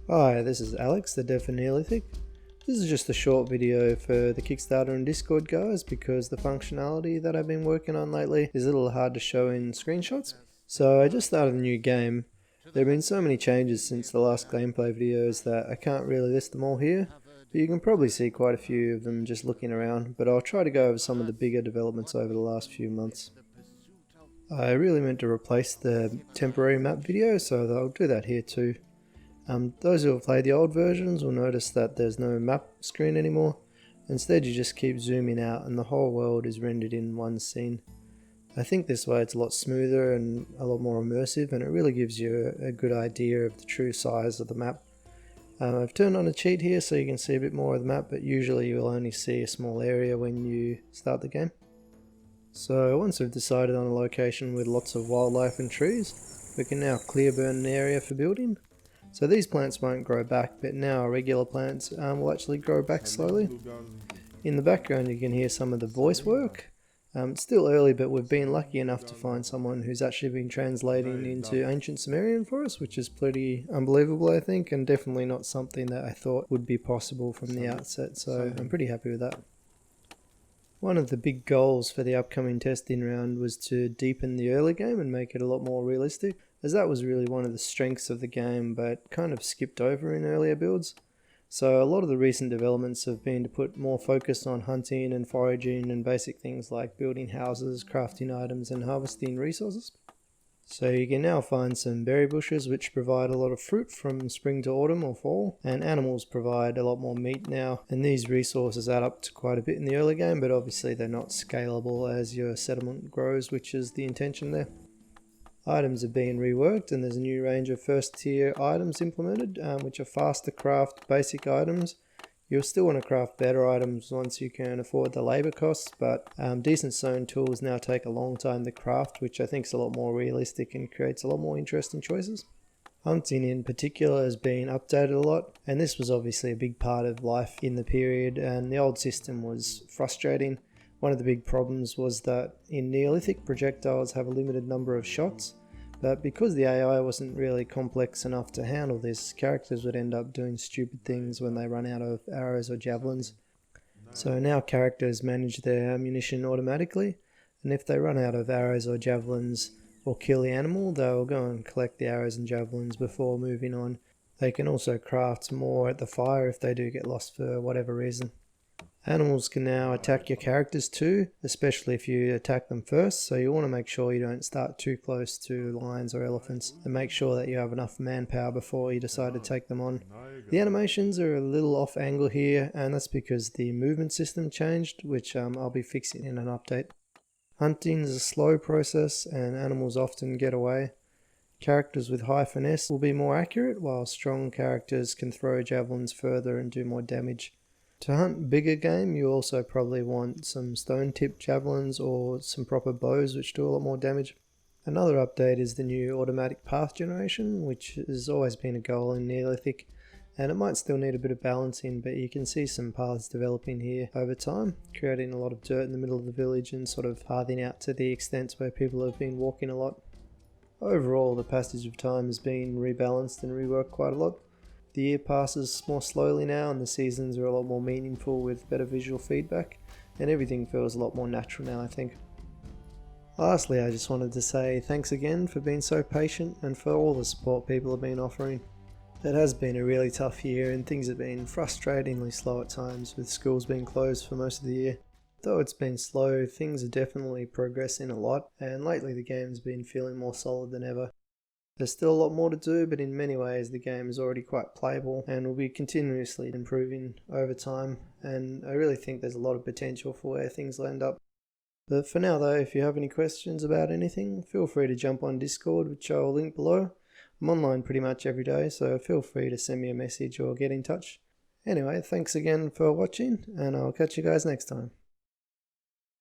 Hi, this is Alex, the dev for Neolithic. This is just a short video for the Kickstarter and Discord guys because the functionality that I've been working on lately is a little hard to show in screenshots. So I just started a new game. There have been so many changes since the last gameplay videos that I can't really list them all here, but you can probably see quite a few of them just looking around, but I'll try to go over some of the bigger developments over the last few months. I really meant to replace the temporary map video, so I'll do that here too. Those who have played the old versions will notice that there's no map screen anymore. Instead you just keep zooming out and the whole world is rendered in one scene. I think this way it's a lot smoother and a lot more immersive, and it really gives you a good idea of the true size of the map. I've turned on a cheat here so you can see a bit more of the map, but usually you'll only see a small area when you start the game. So once we've decided on a location with lots of wildlife and trees, we can now clear burn an area for building. So these plants won't grow back, but now our regular plants will actually grow back slowly. In the background you can hear some of the voice work. It's still early, but we've been lucky enough to find someone who's actually been translating into ancient Sumerian for us, which is pretty unbelievable I think, and definitely not something that I thought would be possible from the outset, so I'm pretty happy with that. One of the big goals for the upcoming testing round was to deepen the early game and make it a lot more realistic, as that was really one of the strengths of the game but kind of skipped over in earlier builds. So a lot of the recent developments have been to put more focus on hunting and foraging and basic things like building houses, crafting items and harvesting resources. So you can now find some berry bushes which provide a lot of fruit from spring to autumn or fall, and animals provide a lot more meat now, and these resources add up to quite a bit in the early game, but obviously they're not scalable as your settlement grows, which is the intention there. Items are being reworked and there's a new range of first tier items implemented, which are fast to craft basic items. You'll still want to craft better items once you can afford the labour costs, but decent stone tools now take a long time to craft, which I think is a lot more realistic and creates a lot more interesting choices. Hunting in particular has been updated a lot, and this was obviously a big part of life in the period, and the old system was frustrating. One of the big problems was that in Neolithic, projectiles have a limited number of shots, but because the AI wasn't really complex enough to handle this, characters would end up doing stupid things when they run out of arrows or javelins. So now characters manage their ammunition automatically, and if they run out of arrows or javelins or kill the animal, they'll go and collect the arrows and javelins before moving on. They can also craft more at the fire if they do get lost for whatever reason. Animals can now attack your characters too, especially if you attack them first, so you want to make sure you don't start too close to lions or elephants, and make sure that you have enough manpower before you decide to take them on. The animations are a little off angle here, and that's because the movement system changed, which I'll be fixing in an update. Hunting is a slow process and animals often get away. Characters with high finesse will be more accurate, while strong characters can throw javelins further and do more damage. To hunt bigger game, you also probably want some stone-tipped javelins or some proper bows which do a lot more damage. Another update is the new automatic path generation, which has always been a goal in Neolithic, and it might still need a bit of balancing, but you can see some paths developing here over time, creating a lot of dirt in the middle of the village and sort of pathing out to the extents where people have been walking a lot. Overall, the passage of time has been rebalanced and reworked quite a lot. The year passes more slowly now and the seasons are a lot more meaningful with better visual feedback, and everything feels a lot more natural now I think. Lastly, I just wanted to say thanks again for being so patient and for all the support people have been offering. It has been a really tough year and things have been frustratingly slow at times, with schools being closed for most of the year. Though it's been slow, things are definitely progressing a lot, and lately the game's been feeling more solid than ever. There's still a lot more to do, but in many ways the game is already quite playable and will be continuously improving over time, and I really think there's a lot of potential for where things will end up. But for now though, if you have any questions about anything, feel free to jump on Discord, which I'll link below. I'm online pretty much every day, so feel free to send me a message or get in touch. Anyway, thanks again for watching, and I'll catch you guys next time.